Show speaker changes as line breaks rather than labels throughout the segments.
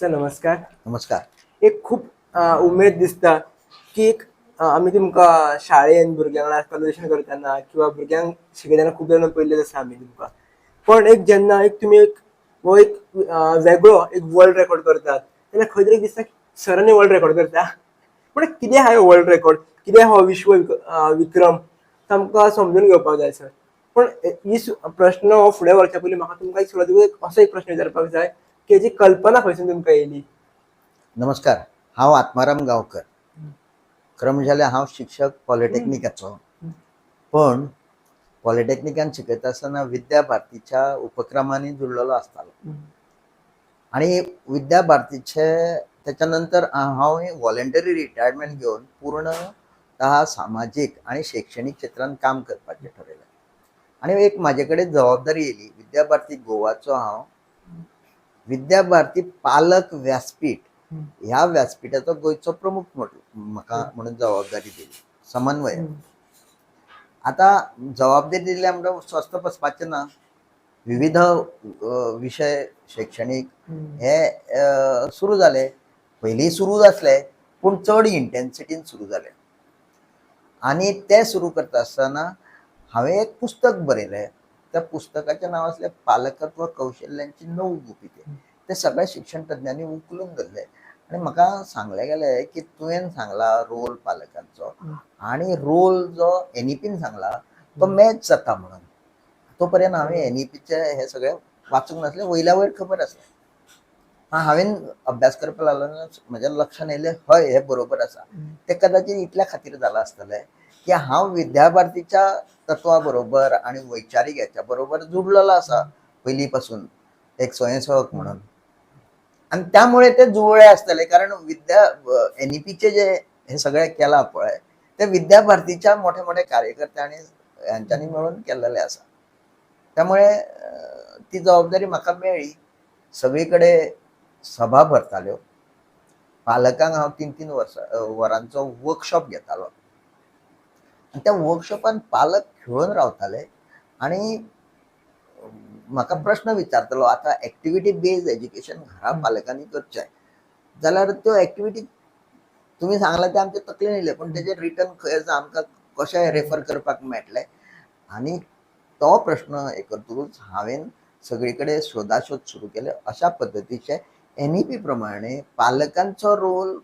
Sir नमस्कार.
नमस्कार.
एक खूप उमेद दिसता की आम्ही तुमकां शाळेन भुरग्यांक वांगडा कन्वर्सेशन करतना किंवा भुरग्यांक शिकयतना खूब जाणां पळयल्लें आसा आमी तुमकां. पण एक जेन्ना तुमी हो एक वेगळो एक वर्ल्ड रेकॉर्ड करतात तेन्ना खंय तरी दिसता की सरांनी वर्ल्ड रेकॉर्ड करता. पूण कितें आहा हो वर्ल्ड रेकॉर्ड? कितें हो विक्रम? तो आमकां समजून घेवपाक जाय सर. पण ही प्रश्न हो फुडें व्हरच्या पयलीं म्हाका तुमकां सुरवातेक असो एक प्रश्न विचारपाक जाय की हेजी कल्पना खंयसून तुमकां येयली?
नमस्कार. हांव आत्माराम गांवकर. खरं म्हणजे जाल्यार हांव शिक्षक पॉलिटेक्निकाचो. पण पॉलिटेक्निकान शिकयता आसतना विद्या भारतीच्या उपक्रमांनी जुळलेलो आसतालो. आणि विद्या भारतीचे त्याच्या नंतर हांव व्हॉलंटरी रिटायरमेंट घेवन पूर्णतः सामाजीक आणि शैक्षणिक क्षेत्रांत काम करपाचें ठरयलें. आणि एक म्हाजे कडेन जबाबदारी येयली. विद्या भारती गोवाचो हांव विद्या भारती पालक व्यासपीठ ह्या व्यासपीठाचो गोंयचो प्रमुख म्हाका म्हणून जबाबदारी दिली, समन्वय. आता जबाबदारी दिल्या म्हणून स्वस्त बसपाचें ना. विविध विषय शैक्षणिक हे सुरू जाले. पयलीं सुरू आसले पूण चड इंटेन्सिटीन सुरू जाले. आणि ते सुरू करता आसतना हांवें एक पुस्तक बरयलें. त्या पुस्तकाचें नांव आसलें पालकत्व कौशल्यांची 9 गुपिते. ते सगळ्या शिक्षण तज्ञांनी उखलून धरले आणि म्हाका सांगलें गेलें की तुवें सांगला रोल पालकांचो आणि रोल जो एनईपीन सांगला तो मॅच जाता म्हणून. तो पर्यंत हांवें एनईपीचे हे सगळें वाचूंक नासलें, वयल्या वयर खबर आसलें. हांवें अभ्यास करपाक लागलो म्हज्या लक्षांत येयलें हय हें बरोबर आसा. ते कदाचित इतल्या खातीर जालां आसतलें की हांव विद्या भारतीच्या तत्वा बरोबर आणि वैचारीक हेच्या बरोबर जुळलेलो आसा पयलीं पासून एक स्वयंसेवक म्हणून. आणि त्यामुळे ते जुळले आसतले कारण एनईपीचे जे हे सगळे केला पळय ते विद्या भारतीच्या मोठे मोठे कार्यकर्त्यांनी यांच्यांनी मिळून केलेले आसा. त्यामुळे ती जबाबदारी म्हाका मेळ्ळी. सगळीकडे सभा भरताल्यो. पालकांक हांव 3-3 वरांचो वर्कशॉप घेतालो. आणि त्या वर्कशॉपान पालक खेळून रावताले आणि म्हाका प्रश्न विचारतालो आता एक्टिविटी बेस्ड एज्युकेशन घरा पालकांनी करचें जाल्यार त्यो एक्टिविटी तुमी सांगला ते आमच्या तकलेन येयले पण तेजेर रिटर्न खंय आसा आमकां कशें रेफर करपाक मेळटलें. आनी तो प्रश्न हे करतकूच हांवें सगळीकडे सोदाशोध सुरू केले. अशा पद्दतीचे एनईपी प्रमाणे पालकांचो रोल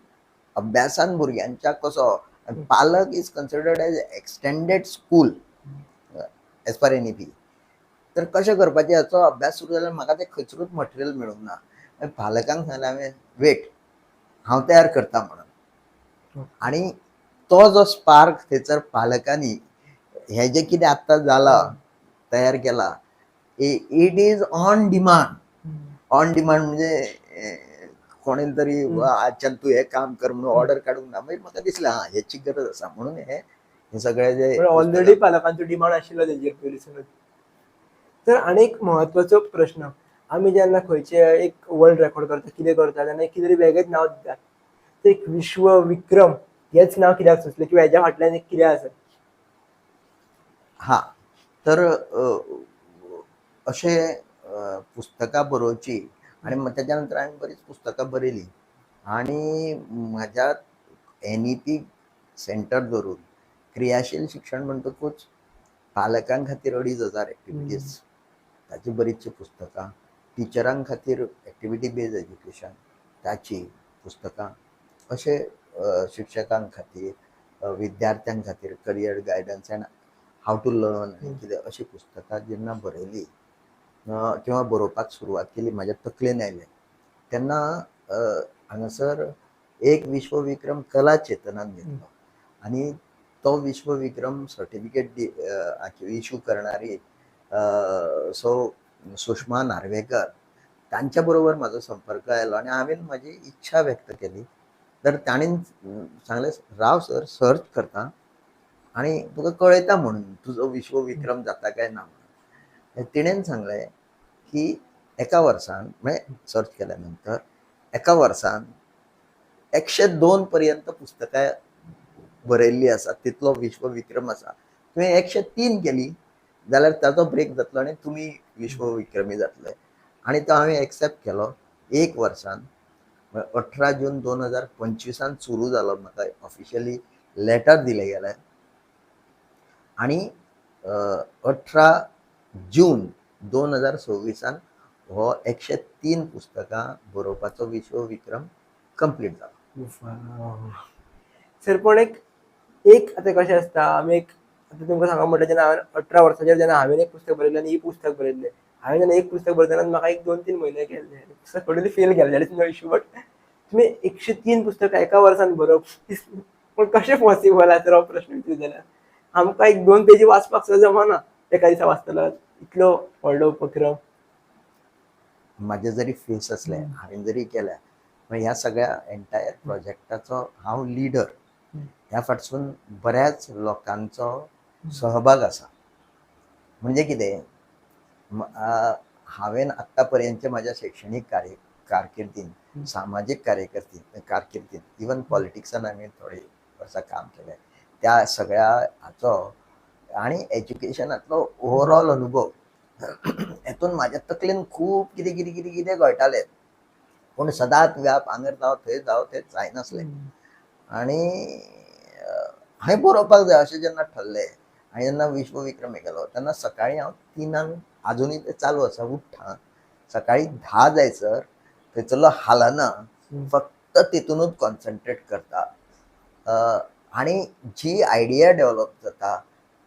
अभ्यासान भुरग्यांच्या कसो. पालक is considered as extended school as per NEP. तर कशें करपाचें हाचो अभ्यास सुरू जाल्यार म्हाका तें खंयसरूच मटेरियल मेळूंक ना. पालकांक सांगलें हांवें वेट हांव तयार करता म्हणून. आणि तो जो स्पार्क थंयसर पालकांनी हे जे कितें आत्तां जालां तयार केला it is on demand. On demand म्हणजे कोणेन तरी आजच्यान तूं हे काम कर म्हणून ऑर्डर काडूंक ना. मागीर म्हाका दिसलें हेची गरज आसा म्हणून हे सगळे जे
ऑलरेडी पालकांचो डिमांड आशिल्लो तेजेर पयलींसूनच. तर आनीक म्हत्वाचो प्रश्न आमी जेन्ना खंयचे एक वर्ल्ड रेकॉर्ड करता कितें करता तेन्ना कितें तरी वेगळेंच नांव दितात. ते एक विश्व विक्रम हेच नांव कित्याक सुचलें किंवा हेज्या फाटल्यान एक कितें आसा?
हा तर अशे पुस्तकां बरोवची आणि त्याच्या नंतर हांवें बरीच पुस्तकां बरयलीं आणि म्हज्या एनईपी सेंटर धरून क्रियाशील शिक्षण म्हणटकूच पालकां खातीर 2,500 एक्टिविटीज ताची बरीचशी पुस्तकां, टिचरां खातीर एक्टिविटी बेस्ड एज्युकेशन ताची पुस्तकां, अशे शिक्षकां खातीर विद्यार्थ्यां खातीर career guidance and how to learn कितें अशी पुस्तकां जेन्ना बरयली किंवा बरोवपाक सुरवात केली म्हाज्या तकलेन आयलें तेन्ना हांगासर एक विश्वविक्रम कला चेतनान घेतलो आणि तो विश्वविक्रम सर्टिफिकेट इश्यू करणारी सो सुषमा नार्वेकर तांच्या बरोबर म्हाजो संपर्क आयलो आणि हांवें म्हाजी इच्छा व्यक्त केली. तर ताणें सांगलें राव सर सर्च करता आणि तुका कळयता म्हणून तुजो विश्वविक्रम जाता काय ना म्हणून. तिणेन सांगलें की एका वर्सान म्हणजे सर्च केल्या नंतर एका वर्सान 102 पर्यंत पुस्तकां बरयल्ली आसा तितलो विश्वविक्रम आसा. तुवें 103 केली जाल्यार ताचो ब्रेक जातलो आनी तुमी विश्वविक्रमी जातले. आणि तो हांवें एक्सेप्ट केलो एक वर्सान 18 जून 2025 सुरू झालो, म्हाका ऑफिशियली लेटर दिले गेले आणि 18 जून 2026 हो 103 पुस्तकां बरोवपाचो विश्वविक्रम कंप्लीट जालो.
सर पण एक एक आता कशें आसता आमी एक आता तुमकां सांगप म्हटल्यार जेन्ना हांवें 18 वर्साचेर जेन्ना हांवें एक पुस्तक बरयलें आनी पुस्तक बरयलें, हांवें जेन्ना एक पुस्तक बरयतना म्हाका एक 2-3 म्हयने गेले, पुस्तक टोटली फेल गेलें, that is no issue. But तुमी 103 पुस्तकां एका वर्सान बरोवप पूण कशें पॉसिबल आसा हो प्रश्न विचारीत जाल्यार आमकां एक 2 पेजी वाचपाक सुद्दां जमना एका दिसा वाचतलो इतलो व्हडलो उपक्रम.
माझे जरी फेस असले, हांवें जरी केल्या, पण ह्या सगळ्या एंटायर प्रोजेक्टाचो हांव लिडर, ह्या फाटसून बऱ्याच लोकांचो सहभाग आसा. म्हणजे कितें, हांवें आत्ता पर्यंतच्या माझ्या शैक्षणिक कारकिर्दीन, सामाजीक कारकिर्दीन, इवन पॉलिटिक्सान हांवें थोडी वर्सां काम केलें, त्या सगळ्या हाचो आनी एज्युकेशनांतलो ओवरऑल अनुभव हेतून म्हाज्या तकलेन खूब कितें कितें कितें कितें घडटालें, पूण सदांच व्याप हांगर जावं थंय जायनासलें. आनी हांवें बरोवपाक जाय अशें जेन्ना ठरलें, हांवें जेन्ना विश्वविक्रम केलो तेन्ना सकाळीं हांव 3 अजुनूय तें चालू आसा, उठ्ठां सकाळीं 10 जायसर थंयसरलो हालना, फक्त तितूनच कॉन्सन्ट्रेट करता. आनी जी आयडिया डेव्हलप जाता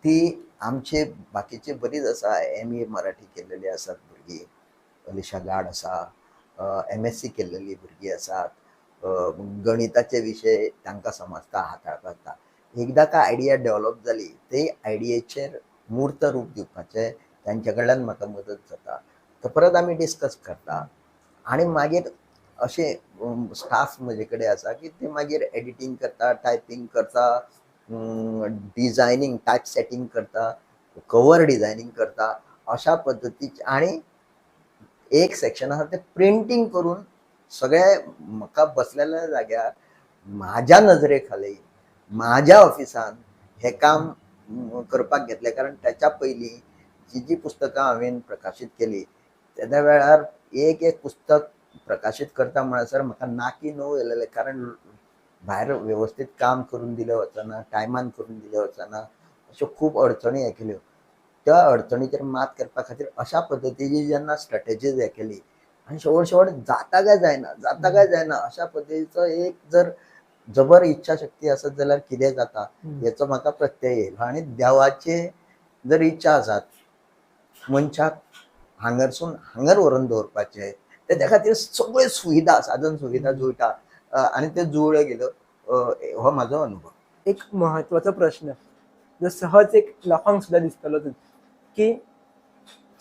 ती आमचे बाकीचे बरीच आसा, MA मराठी केल्लेली आसात भुरगीं, अलिशा गाड आसा, MSc केल्लेली भुरगीं आसात, गणिताचे विशय तांकां समजता, हाताळपाक. एकदा का आयडिया डेव्हलप जाली, ते आयडियेचेर मूर्त रूप दिवपाचें तांचे कडल्यान म्हाका मदत जाता. तर परत आमी डिस्कस करता आनी मागीर अशें स्टाफ म्हजे कडेन आसा की ते मागीर एडिटींग करता, टायपींग करता, डिजायनींग, टायप सेटींग करता, कवर डिजायनींग करता, अशा पद्दतीचे. आनी एक सेक्शन आसा ते प्रिंटींग करून सगळे म्हाका बसलेल्या जाग्यार म्हाज्या नजरे खाली म्हाज्या ऑफिसान हे काम करपाक घेतलें. कारण ताच्या पयलीं जी पुस्तकां हांवें प्रकाशीत केली त्या वेळार एक पुस्तक प्रकाशीत करता म्हणसर म्हाका नाकी णव येयलेले, कारण भायर वेवस्थीत काम करून दिलें वचना, टायमान करून दिलें वचना, अश्यो खूब अडचणी हे केल्यो. त्या अडचणीचेर मात करपा खातीर अशा पद्दतीची जेन्ना स्ट्रॅटेजीज हे केली आनी शेवट जाता काय जायना अशा पद्दतीचो एक जर जबर इच्छा शक्ती आसत जाल्यार कितें जाता हेचो म्हाका प्रत्यय येयलो. आनी देवाचे जर इच्छा आसात मनशाक हांगरसून हांगर व्हरून दवरपाचे, तेच्या खातीर सगळ्यो सुविधा, साधन सुविधा जुळटा आनी त्यो जुळ्यो गेल्यो. हो म्हाजो अनुभव.
एक महत्वाचो प्रश्न जो सहज एक लोकांक सुद्दां दिसतलो की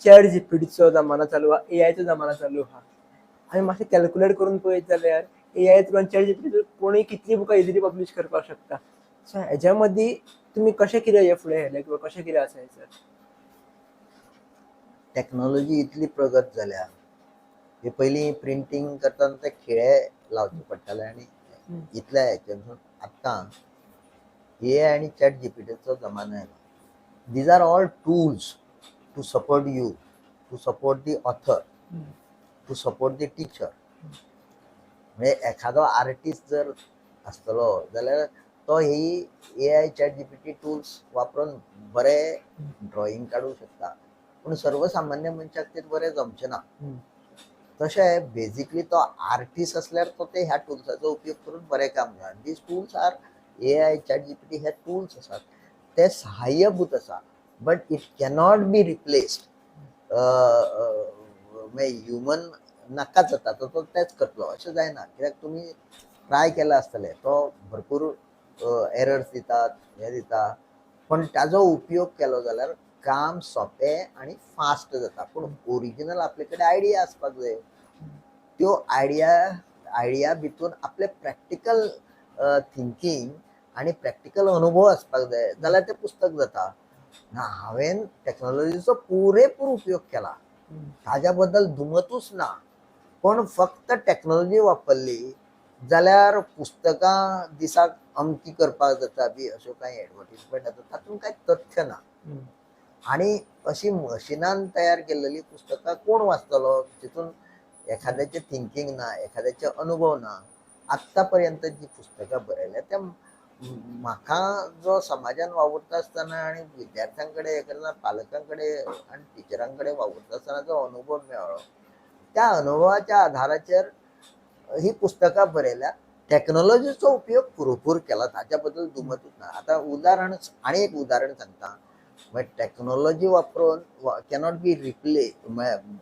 चॅट जीपीटीचो जमाना चालू आहा, एआयचो जमाना चालू आहा, आनी मातशें कॅल्क्युलेट करून पळयत जाल्यार एआय थ्रू आनी चॅट जीपीटी कोणूय कितली बुकां इजिली पब्लीश करपाक शकता. सो हेच्या मदीं तुमी कशें कितें हे फुडें व्हेलें किंवा कशें कितें आसा हेचेर?
टॅक्नॉलॉजी इतली प्रगत जाल्या, हे पयलीं प्रिंटींग करतना ते खिळे लावचे पडटाले आनी इतल्या हेच्यासून आतां एआय आनी चॅट जीपीटीचो जमानो येयलो. These are all tools to support you, to support the author, to support the teacher. म्हणजे एखादो आर्टिस्ट जर आसतलो जाल्यार तो ही एआय चॅट जीपीटी टूल्स वापरून बरे ड्रॉइंग काडूं शकता, पूण सर्वसामान्य मनशाक ते बरें जमचें ना. तशें बेजिकली तो आर्टिस्ट असल्यार तो ते ह्या टुल्साचो उपयोग करून बरें काम करता. These tools are AI chat GPT, हे टूल्स आसात ते सहाय्यभूत आसा, but it cannot be replaced. Human नाकाच जाता तो तेच करतलो अशें जायना, कित्याक तुमी ट्राय केला आसतले, तो भरपूर एरर्स दितात, हे दिता, पण ताजो उपयोग केलो जाल्यार काम सोंपें आनी फास्ट जाता. पूण ओरिजिनल आपले कडेन आयडिया आसपाक जाय, त्यो आयडिया भितून आपले प्रॅक्टिकल थिंकींग आनी प्रॅक्टिकल अनुभव आसपाक जाय, जाल्यार तें पुस्तक जाता. हांवें टॅक्नॉलॉजीचो पुरेपूर उपयोग केला, ताज्या बद्दल दुमतूच ना, पण फक्त टॅक्नॉलॉजी वापरली जाल्यार पुस्तकां दिसाक अमकी करपाक जाता बी अश्यो कांय एडवर्टीजमेंट आसा, तातूंत कांय तथ्य ना. आनी अशी मशिनान तयार केल्लेली पुस्तकां कोण वाचतलो, तितून एखाद्याचे थिंकिंग ना, एखाद्याचे अनुभव ना, आत्तापर्यंत जी पुस्तकं बरयल्या त्या म्हाका जो समाजान वावुरता आसतना आणि विद्यार्थ्यांकडे हे करता पालकांकडे आणि टिचरांकडे वावुरता आसतना जो अनुभव मेळ्ळो, त्या अनुभवाच्या आधाराचेर ही पुस्तकां बरयल्या. टेक्नॉलॉजीचो उपयोग पुरेपूर केला, ताच्या बद्दल दुमतूच ना. आता उदाहरण आणि एक उदाहरण सांगता. टेक्नॉलॉजी वापरून cannot be replace,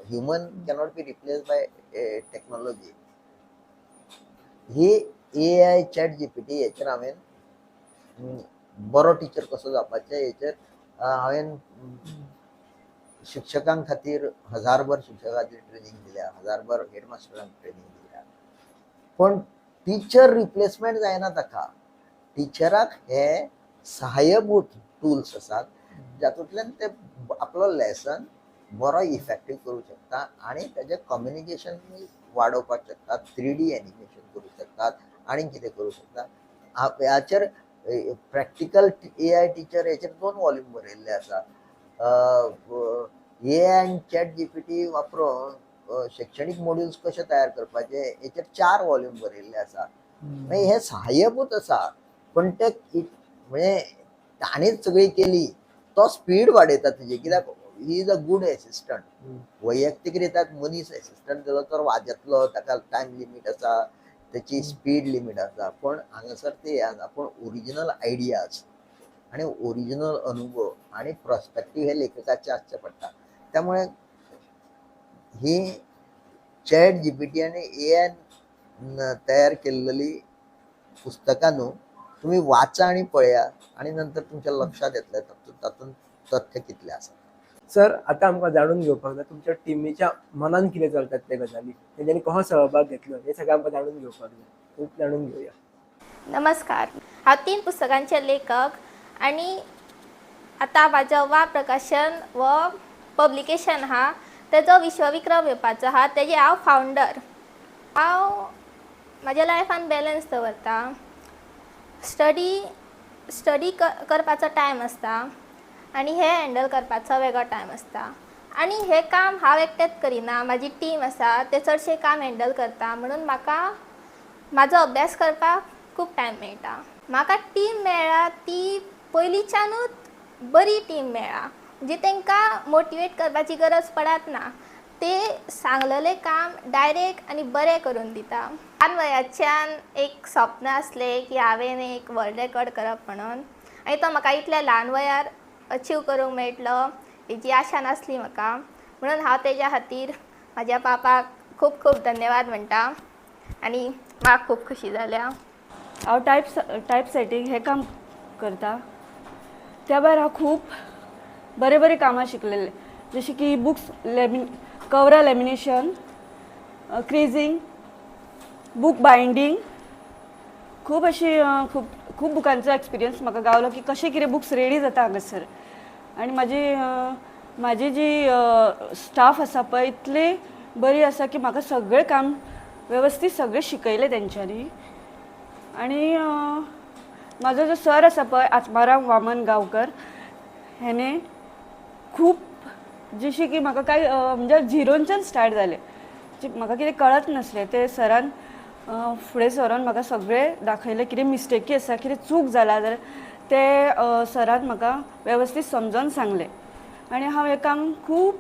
human cannot be replace by technology. ही AI चॅट जीपीटी हेचेर हांवें बरो टिचर कसो जावपाचें हेचेर हांवें शिक्षकां खातीर 1000भर शिक्षकां खातीर ट्रेनिंग दिल्या, 1000भर हेडमास्टरांक ट्रेनिंग दिल्या. पण टिचर रिप्लेसमेंट जायना ताका. टिचराक हे सहाय्यभूत टूल्स आसात जातूंतल्यान ते आपलो लेसन बरो इफेक्टीव करूं शकता आणि तेजें कम्युनिकेशन वाडोवपाक शकतात, 3D एनिमेशन करूं शकतात, आनी कितें करूं शकतात. ह्याचेर प्रॅक्टिकल AI टिचर हेचेर 2 वॉल्यूम बरयल्ले आसा. AI आनी चॅट जीपीटी वापरून शैक्षणिक मॉड्यूल्स कशे तयार करपाचे हेचेर 4 वॉल्यूम बरयल्ले आसा. मागीर हे सहाय्यभूत आसा, पण ते म्हणजे ताणीच सगळी केली तो स्पीड वाडयता तुजी, कित्याक he is a good assistant. वैयक्तीक रित्याक मनीस एसिस्टंट जालो तर वाजेतलो, ताका टायम लिमीट आसा, त्याची स्पीड लिमीट आसा. पण हांगासर ते आसा, पण ओरिजिनल आयडियाज आणि ओरिजिनल अनुभव आणि पर्स्पेक्टिव्ह हे लेखकाचे आसचे पडटा. त्यामुळे ही चॅट जीपीटी आणि AI तयार केलेली पुस्तकां न्हू, तुम्ही वाचा आणि पळया आणि नंतर तुमच्या लक्षात येतले तातूंत तथ्य कितले आसा.
सर आता आमकां जाणून घेवपाक जाय तुमच्या टिमीच्या मनान कितें चलतात ते गजाली, तेंच्यांनी कसो सहभाग घेतलो हे सगळें आमकां जाणून घेवपाक जाय. खूब जाणून घेवया.
नमस्कार, हांव 3 पुस्तकांचे लेखक आणि आता म्हजें प्रकाशन व पब्लिकेशन आहा तेजो विश्वविक्रम येवपाचो आहा, तेजे हांव फावंडर. हांव म्हज्या लायफान बॅलन्स दवरता. स्टडी करपाचो टायम आसता आनी हे हँडल करपाचो वेगळो टायम आसता. आनी हें काम हांव एकटेंच करिना, म्हाजी टीम आसा ते चडशें काम हँडल करता, म्हणून म्हाका म्हाजो अभ्यास करपाक खूब टायम मेळटा. म्हाका टीम मेळ्ळा ती पयलींच्यानूच बरी टीम मेळ्ळा, जी तांकां मोटिवेट करपाची गरज पडत ना. ते सांगलेलें काम डायरेक्ट आनी बरें करून दिता. ल्हान वयाच्यान एक स्वप्न आसलें की हांवें एक वर्ल्ड रेकॉर्ड करप म्हणून, आनी तो म्हाका इतल्या ल्हान वयार अचीव करूंक मेळटलो हेची आशा नासली म्हाका. म्हणून हांव तेज्या खातीर म्हाज्या पापाक खूब खूब धन्यवाद म्हणटा आनी म्हाका खूब खुशी जाल्या.
हांव टायप सेटींग हें काम करता. त्या भायर हांव खूब बरें बरें कामां शिकलेलें, जशें की बुक्स कवरां लॅमिनेशन, क्रेजींग, बूक बायंडींग, खूब अशी खूब बुकांचो एक्सपिरियन्स म्हाका गावलो की कशें कितें बुक्स रेडी जाता हांगासर. आनी म्हाजी जी स्टाफ आसा पळय इतली बरी आसा की म्हाका सगळें काम वेवस्थीत सगळें शिकयलें तेंच्यांनी. आनी म्हाजो जो सर आसा पळय आत्माराम वामन गांवकर, हेणे खूब जशें की म्हाका काय म्हणजे झिरोच्यान स्टार्ट जालें, म्हाका कितें कळत नासलें ते सरान फुडें सरोन म्हाका सगळें दाखयलें. कितें मिस्टेकी आसा, कितें चूक जाला जाल्यार ते सरान म्हाका वेवस्थीत समजोन सांगलें आनी हांव हें काम खूब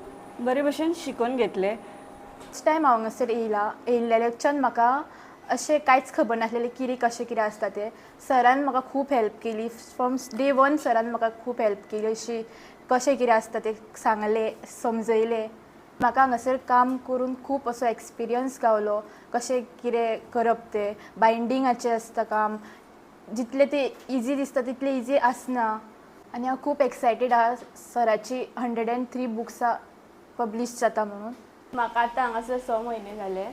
बरे भशेन शिकून घेतलें.
फर्स्ट टायम हांव हांगासर येयल्ल्याच्यान म्हाका अशें कांयच खबर नासलेलें कितें कशें कितें आसता तें. सरान म्हाका खूब हेल्प केली. फ्रॉम डे 1 सरान म्हाका खूब हेल्प केली. अशी कशें कितें आसता तें सांगलें, समजयलें. म्हाका हांगासर काम करून खूब असो एक्सपिरियन्स गावलो, कशें कितें करप तें. बायंडिंगाचें आसता काम, जितलें तें इजी दिसता तितलें इजी आसना. आनी हांव खूब एक्सायटेड आहा सराची 103 बुक्सां पब्लीश जाता म्हणून.
म्हाका आतां हांगासर 6 म्हयने जाले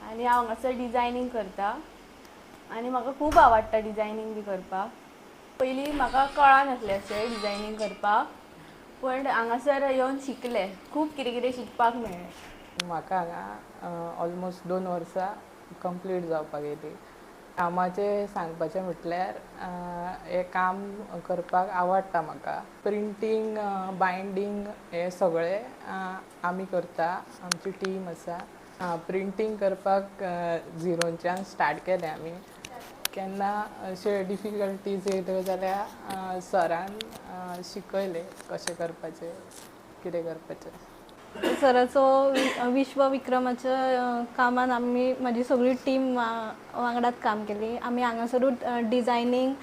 आनी हांव हांगासर डिजायनींग करता आनी म्हाका खूब आवडटा डिजायनींग बी करपाक. पयलीं म्हाका कळनासलें अशें डिजायनींग करपाक, पण हांगासर येवन शिकलें. खूब कितें कितें शिकपाक मेळ्ळें.
म्हाका हांगा ऑलमोस्ट 2 वर्सां कंप्लीट जावपाक येयली कामाचें सांगपाचें म्हटल्यार हें काम करपाक आवडटा म्हाका. प्रिंटींग बायंडींग हें सगळें आमी करता, आमची टीम आसा. प्रिंटींग करपाक झिरोच्यान स्टार्ट केलें आमी. केन्ना अशे डिफिकल्टीज येल्यो जाल्यार सरान शिकयलें कशें करपाचें, कितें करपाचें.
सराचो विश्वविक्रमाच्या कामान आमी म्हाजी सगळी टीम वांगडात काम केली. आमी हांगासरूच डिजायनींग,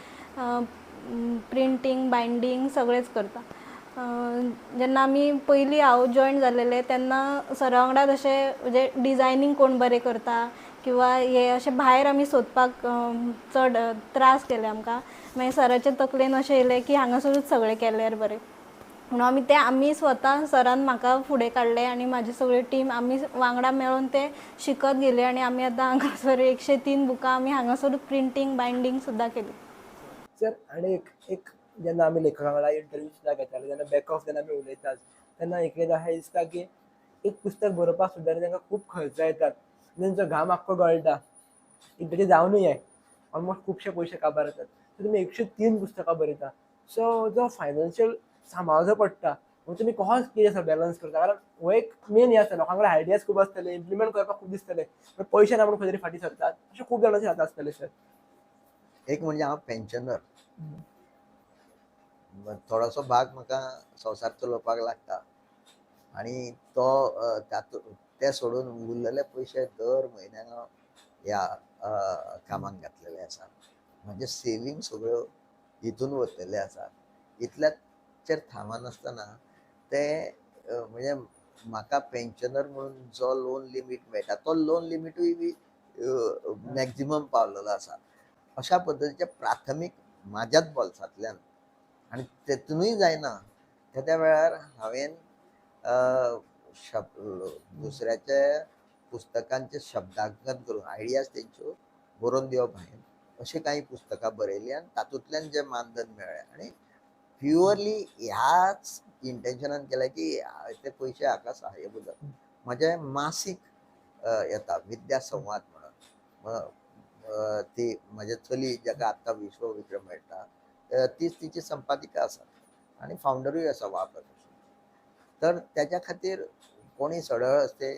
प्रिंटींग, बायंडींग सगळेंच करता. जेन्ना आमी पयलीं हांव जॉयन जालेलें तेन्ना सरा वांगडाच अशें म्हणजे डिजायनींग कोण बरें करता किंवा हे अशें भायर आमी सोदपाक चड त्रास केले आमकां. मागीर सराचे तकलेन अशें येयलें की हांगासरूच सगळें केल्यार बरें म्हणून आमी स्वता सरान म्हाका फुडें काडलें आनी म्हाजी सगळी टीम आमी वांगडा मेळून तें शिकत गेली आनी आमी आतां हांगासर 103 बुकां आमी हांगासरूच प्रिंटींग बायंडींग सुद्दां केली.
सर आनी एक जेन्ना आमी लेखका वांगडा इंटरव्यू सुद्दां घेताले जेन्ना बॅक ऑफ जेन्ना आमी उलयतात तेन्ना एकएकदां अशें दिसता की एक पुस्तक बरोवपाक सुद्दां तांकां खूब खर्च येतात, तांचो घाम आख्खो गळटा, इंटरव्यू जावनूय जाय ऑलमोस्ट खुबशे पयशे काबार जातात. सो तुमी 103 पुस्तकां बरयता, सो जो फायनान्शियल सांबाळचो पडटा तुमी कसो कितें असो बॅलन्स करता? कारण हो एक मेन हें आसता, लोकां कडेन आयडियाज खूब आसतले, इम्प्लिमेंट करपाक खूब दिसतले, पण पयशे ना म्हणून खंय तरी फाटीं सरतात, अशें खूब जाणांचें जाता आसतलें सर.
एक म्हणजे हांव पेन्शनर, थोडोसो भाग म्हाका संवसार चलोवपाक लागता आनी तो ते सोडून उरलेले पयशे दर म्हयन्याक हांव ह्या कामाक घातलेले आसा. म्हणजे सेविंग सगळ्यो हितून वतलेले आसा. इतल्याचेर थांबनासतना ते म्हणजे म्हाका पेन्शनर म्हणून जो लोन लिमीट मेळटा तो लोन लिमिटूय बी मॅक्झिमम पावलेलो आसा. अशा पद्दतीचे प्राथमीक म्हाज्याच बोल्सांतल्यान आनी तेतूनय जायना त्या वेळार हांवें दुसऱ्याचे पुस्तकांचे शब्दांकन करून आयडियाज तेंच्यो बरोवन दिवप हांवें अशी काही पुस्तकां बरयलीं आनी तातूंतल्यान जें मानधन मेळ्ळें आनी प्युअरली ह्याच इंटेन्शनान केलें की ते पयशे हाका सहाय्य बदल. म्हजें मासीक येता विद्या संवाद म्हणून, ती म्हजे चली जाका आत्तां विश्वविक्रम मेळटा तीच तिची संपादिका आसा आनी फावंडरूय आसा वापर. तर त्याच्या खातीर कोणी सडळ असते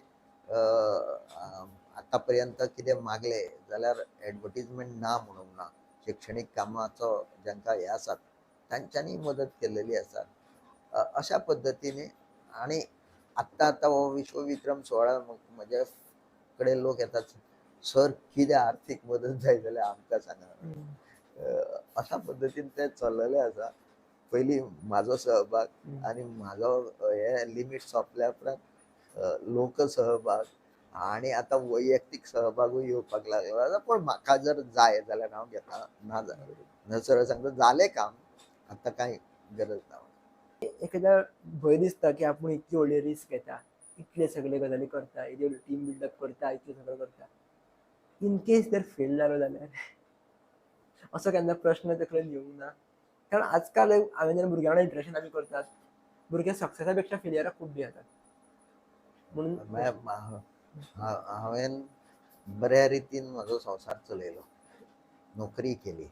आतां पर्यंत कितें मागले जाल्यार एडवर्टिजमेंट ना म्हणूंक ना. शिक्षणीक कामाचो जांकां हे आसात तांच्यांनी मदत केलेली आसा. अशा पद्दतीने आनी आत्तां हो विश्वविक्रम सोहळा म्हजे कडेन लोक येतात, सर कितें आर्थीक मदत जाय जाल्यार आमकां सांगा. अशा पद्दतीन ते चल्लेले आसा. पयलीं म्हाजो सहभाग आनी म्हाजो हे लिमीट सोंपल्या उपरांत लोक सहभाग आनी आतां वैयक्तीक सहभागूय येवपाक लागलो आसा. पण म्हाका जर जाय जाल्यार हांव घेता, ना जाल्यार सरळ सांगता जालें काम, आतां कांय गरज ना.
एखाद्या भंय दिसता की आपूण इतली व्हडली रिस्क घेता, इतले सगळे गजाली करता, इतली व्हडली टीम बिल्डअप करता, इतलें सगळें करता, इन केस जर फेल जालो जाल्यार असो केन्ना प्रश्न तकलेन येवंक ना? कारण आजकाल हांवें जेन्ना भुरग्यां वांगडा इंटरेक्शन आमी करतात, भुरगे सक्सेसा पेक्षा फेलियराक खूब भियेतात. म्हणून
हांवें बऱ्या रितीन म्हजो संवसार चलयलो, नोकरी केली,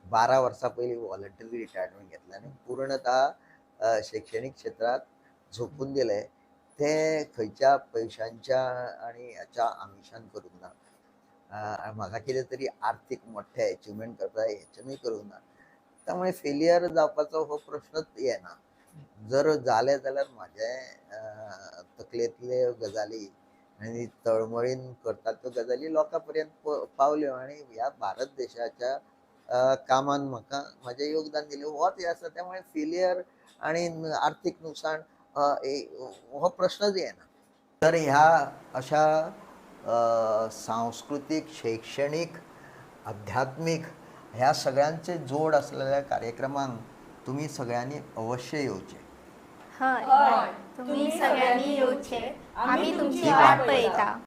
12 वर्सां पयलीं वॉलंटरी रिटायरमेंट घेतलें आनी पूर्णतः शैक्षणीक क्षेत्रात झोकून दिलें. ते खंयच्या पयशांच्या आनी हाच्या आमिशान करूंक ना. म्हाका कितें तरी आर्थीक मोठे अचिवमेंट करता हेच्यानूय करूंक ना. त्यामुळे फेलियर जावपाचो हो प्रश्नच येना. जर जालें जाल्यार म्हाजे तकलेंतल्यो गजाली आनी तळमळीन करतात त्यो गजाली लोकां पर्यंत पावल्यो आनी ह्या भारत देशाच्या कामान म्हाका म्हजें योगदान दिलें होच हें आसा. त्यामुळे फेलियर आनी आर्थीक नुकसाण हो प्रश्नच येना. तर ह्या अशा सांस्कृतिक, शैक्षणीक, आध्यात्मिक ह्या सगळ्यांचे जोड असलेल्या कार्यक्रमांक तुम्ही सगळ्यांनी अवश्य येवचे.
हय तुम्ही सगळ्यांनी येवचे, आमी तुमची वाट पळयता.